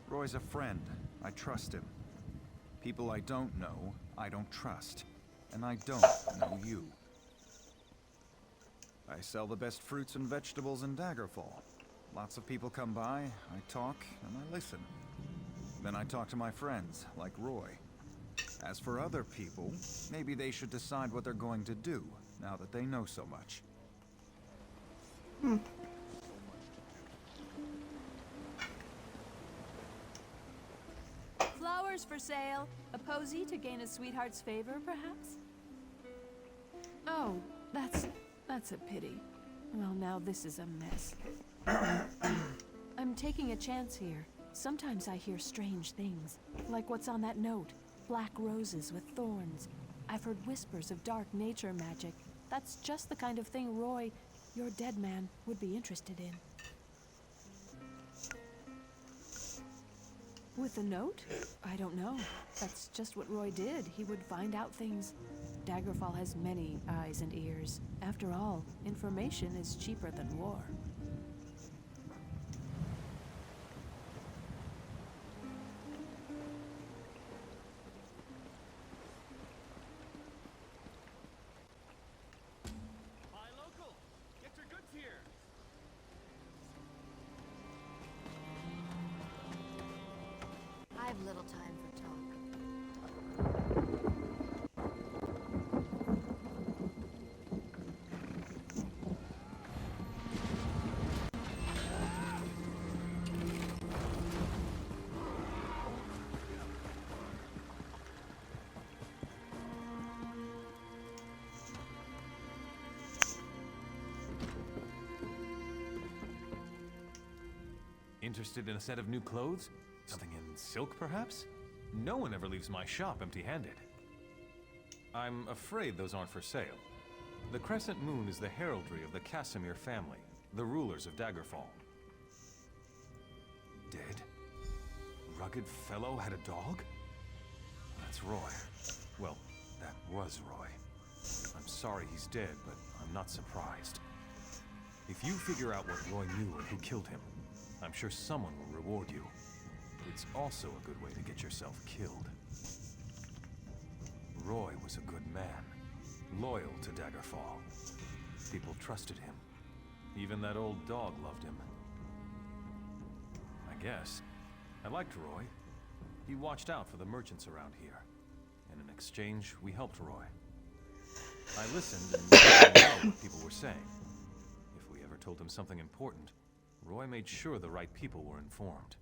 Roy's a friend. I trust him. People I don't know, I don't trust. And I don't know you. I sell the best fruits and vegetables in Daggerfall. Lots of people come by, I talk, and I listen. Then I talk to my friends, like Roy. As for other people, maybe they should decide what they're going to do, now that they know so much. Flowers for sale. A posy to gain a sweetheart's favor, perhaps? Oh, that's a pity. Well, now this is a mess. I'm taking a chance here. Sometimes I hear strange things, like what's on that note. Black roses with thorns. I've heard whispers of dark nature magic. That's just the kind of thing Roy, your dead man, would be interested in. With a note? I don't know. That's just what Roy did. He would find out things. Daggerfall has many eyes and ears. After all, information is cheaper than war. Hi, local! Get your goods here! I have little time for talk. Interested in a set of new clothes? Something in silk, perhaps? No one ever leaves my shop empty-handed. I'm afraid those aren't for sale. The Crescent Moon is the heraldry of the Casimir family, the rulers of Daggerfall. Dead? Rugged fellow had a dog? That's Roy. Well, that was Roy. I'm sorry he's dead, but I'm not surprised. If you figure out what Roy knew and who killed him, I'm sure someone will reward you. It's also a good way to get yourself killed. Roy was a good man, loyal to Daggerfall. People trusted him. Even that old dog loved him. I guess. I liked Roy. He watched out for the merchants around here. And in exchange, we helped Roy. I listened and let him know what people were saying. If we ever told him something important, Roy made sure the right people were informed.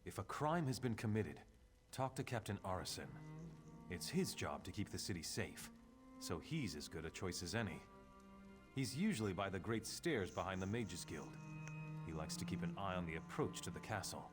If a crime has been committed, talk to Captain Arison. It's his job to keep the city safe, so he's as good a choice as any. He's usually by the great stairs behind the Mages Guild. He likes to keep an eye on the approach to the castle.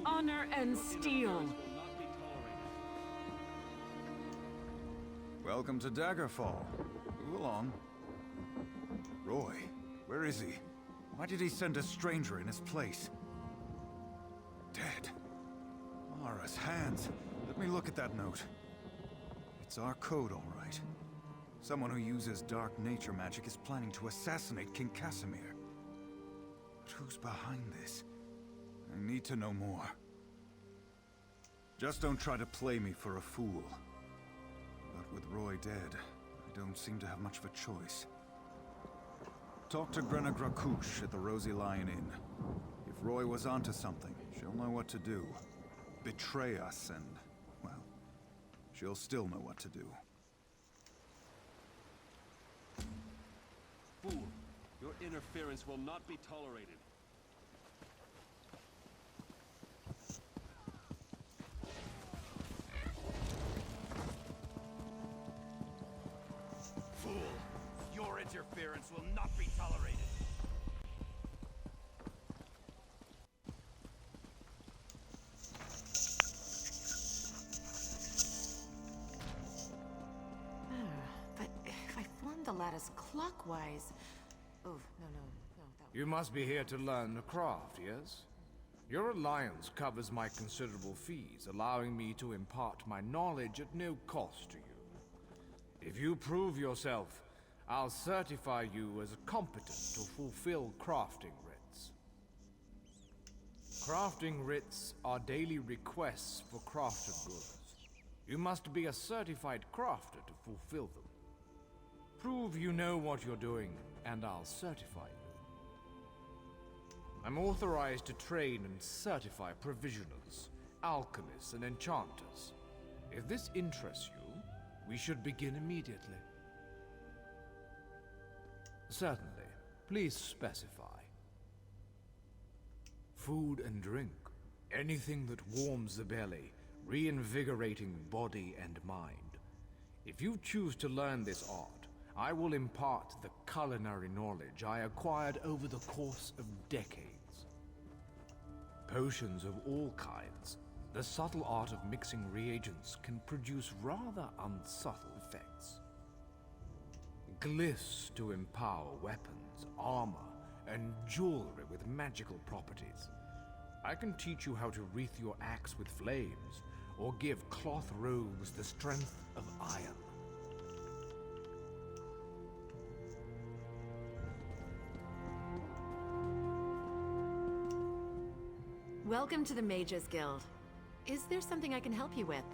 Honor and steel. Welcome to Daggerfall. Move along. Roy, where is he? Why did he send a stranger in his place? Dead. Mara's hands. Let me look at that note. It's our code, all right. Someone who uses dark nature magic is planning to assassinate King Casimir. But who's behind this? I need to know more. Just don't try to play me for a fool. But with Roy dead, I I don't seem to have much of a choice. Talk to Grenna Grakush at the Rosy Lion Inn. If Roy was onto something, she'll know what to do. Betray us and, well, she'll still know what to do. Fool, your interference will not be tolerated. Fool, your interference will not be tolerated. But if I form the lattice clockwise... Oh, no, that... You must be here to learn the craft, yes? Your alliance covers my considerable fees, allowing me to impart my knowledge at no cost to you. If you prove yourself, I'll certify you as competent to fulfill crafting writs. Crafting writs are daily requests for crafted goods. You must be a certified crafter to fulfill them. Prove you know what you're doing, and I'll certify you. I'm authorized to train and certify provisioners, alchemists, and enchanters. If this interests you, we should begin immediately. Certainly. Please specify. Food and drink. Anything that warms the belly, reinvigorating body and mind. If you choose to learn this art, I will impart the culinary knowledge I acquired over the course of decades. Potions of all kinds. The subtle art of mixing reagents can produce rather unsubtle effects. Glyphs to empower weapons, armor, and jewelry with magical properties. I can teach you how to wreath your axe with flames, or give cloth robes the strength of iron. Welcome to the Mages Guild. Is there something I can help you with?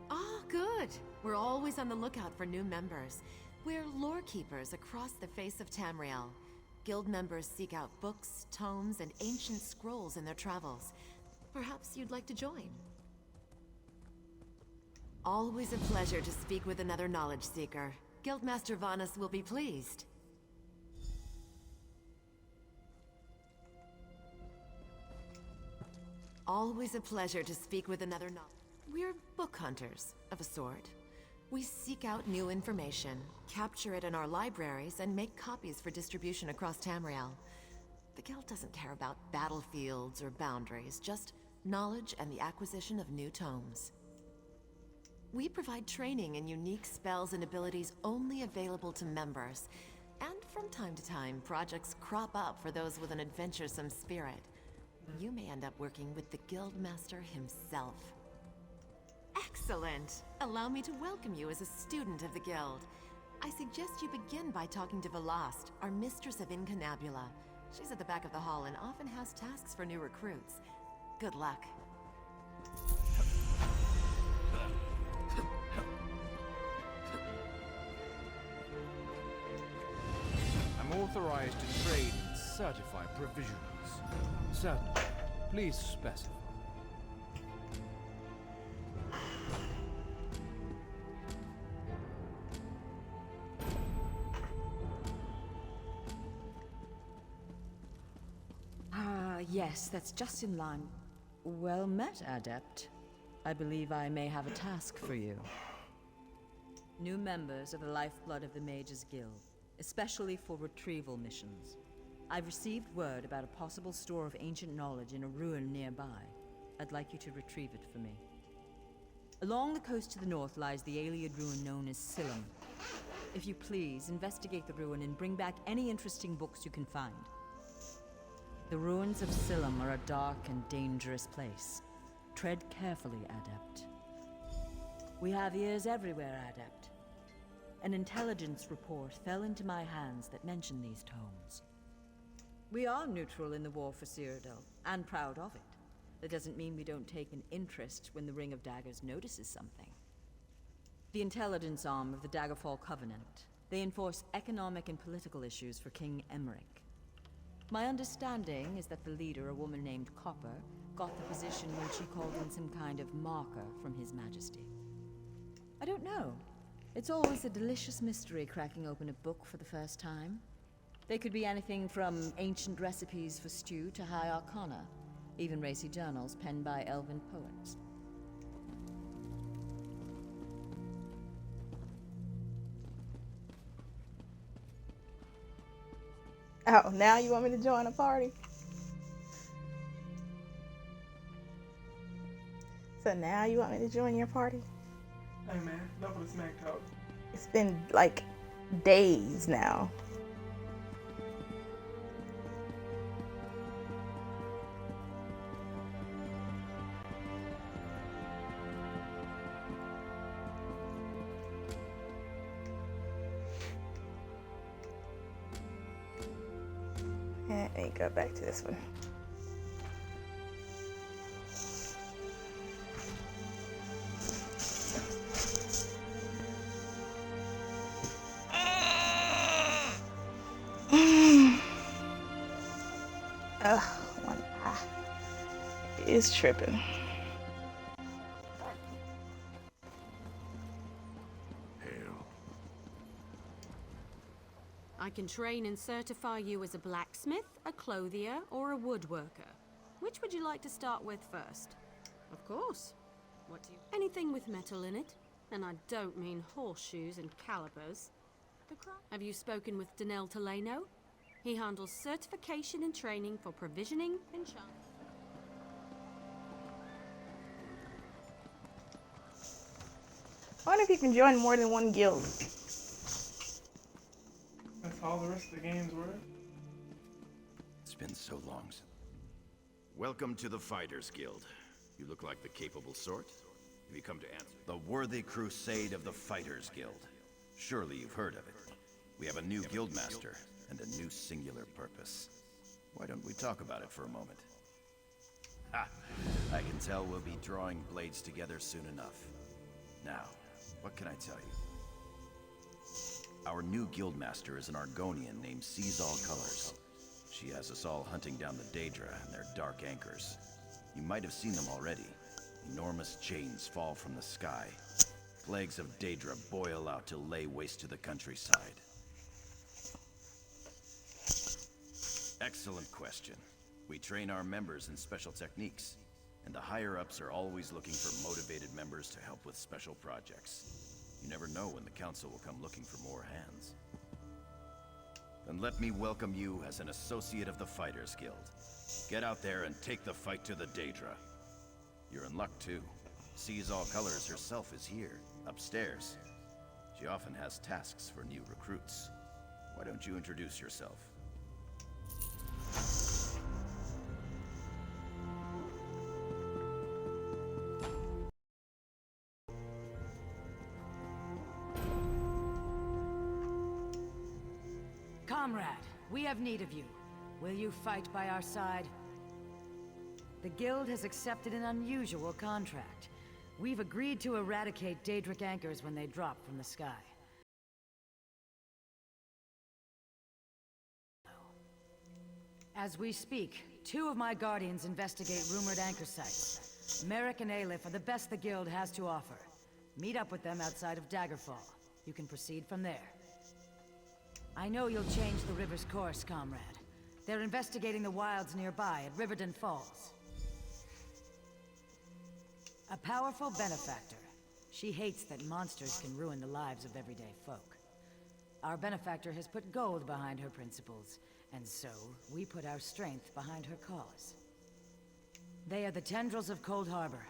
Oh, good. We're always on the lookout for new members. We're lore keepers across the face of Tamriel. Guild members seek out books, tomes, and ancient scrolls in their travels. Perhaps you'd like to join. Always a pleasure to speak with another knowledge seeker. Guildmaster Vanus will be pleased. Always a pleasure to speak with another We're book hunters, of a sort. We seek out new information, capture it in our libraries, and make copies for distribution across Tamriel. The Guild doesn't care about battlefields or boundaries, just knowledge and the acquisition of new tomes. We provide training in unique spells and abilities only available to members. And from time to time, projects crop up for those with an adventuresome spirit. You may end up working with the Guildmaster himself. Excellent! Allow me to welcome you as a student of the Guild. I suggest you begin by talking to Velast, our Mistress of Incunabula. She's at the back of the hall and often has tasks for new recruits. Good luck. I'm authorized to trade and certify provisioners. Certainly. Please specify. Yes, that's just in line. Well met, Adept. I believe I may have a task for you. New members are the lifeblood of the Mages Guild, especially for retrieval missions. I've received word about a possible store of ancient knowledge in a ruin nearby. I'd like you to retrieve it for me. Along the coast to the north lies the Ayleid ruin known as Silum. If you please, investigate the ruin and bring back any interesting books you can find. The ruins of Silum are a dark and dangerous place. Tread carefully, Adept. We have ears everywhere, Adept. An intelligence report fell into my hands that mentioned these tomes. We are neutral in the war for Cyrodiil, and proud of it. That doesn't mean we don't take an interest when the Ring of Daggers notices something. The intelligence arm of the Daggerfall Covenant. They enforce economic and political issues for King Emmerich. My understanding is that the leader, a woman named Copper, got the position when she called in some kind of marker from His Majesty. I don't know. It's always a delicious mystery cracking open a book for the first time. They could be anything from ancient recipes for stew to high arcana, even racy journals penned by elven poets. Oh, now you want me to join a party? So now you want me to join your party? Hey man, enough of the smack talk. It's been like days now. Let me go back to this one. Ugh, one eye is tripping. Hail. I can train and certify you as a blacksmith, a clothier, or a woodworker. Which would you like to start with first? Of course. What do you... Anything with metal in it. And I don't mean horseshoes and calipers. Have you spoken with Danel Teleno? He handles certification and training for provisioning and I wonder if you can join more than one guild. That's all the rest of the games were. It's been so long. Welcome to the Fighters Guild. You look like the capable sort. Have you come to answer? The Worthy Crusade of the Fighters Guild. Surely you've heard of it. We have a new guildmaster and a new singular purpose. Why don't we talk about it for a moment? Ha! I can tell we'll be drawing blades together soon enough. Now, what can I tell you? Our new guildmaster is an Argonian named Sees-All Colors. She has us all hunting down the Daedra and their dark anchors. You might have seen them already. Enormous chains fall from the sky. Plagues of Daedra boil out to lay waste to the countryside. Excellent question. We train our members in special techniques, and the higher-ups are always looking for motivated members to help with special projects. You never know when the council will come looking for more hands. Then let me welcome you as an associate of the Fighters Guild. Get out there and take the fight to the Daedra. You're in luck, too. Sees-All Colors herself is here, upstairs. She often has tasks for new recruits. Why don't you introduce yourself? Comrade, we have need of you. Will you fight by our side? The Guild has accepted an unusual contract. We've agreed to eradicate Daedric anchors when they drop from the sky. As we speak, 2 of my Guardians investigate rumored anchor sites. Merrick and Aleph are the best the Guild has to offer. Meet up with them outside of Daggerfall. You can proceed from there. I know you'll change the river's course, comrade. They're investigating the wilds nearby at Riverdon Falls. A powerful benefactor. She hates that monsters can ruin the lives of everyday folk. Our benefactor has put gold behind her principles, and so we put our strength behind her cause. They are the tendrils of Cold Harbor.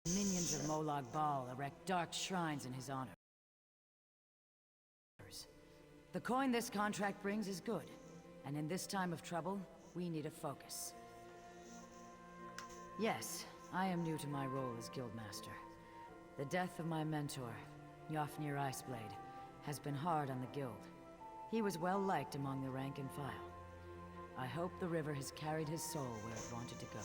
Minions of Molag Bal erect dark shrines in his honor. The coin this contract brings is good, and in this time of trouble, we need a focus. Yes, I am new to my role as Guildmaster. The death of my mentor, Yofnir Iceblade, has been hard on the Guild. He was well liked among the rank and file. I hope the river has carried his soul where it wanted to go.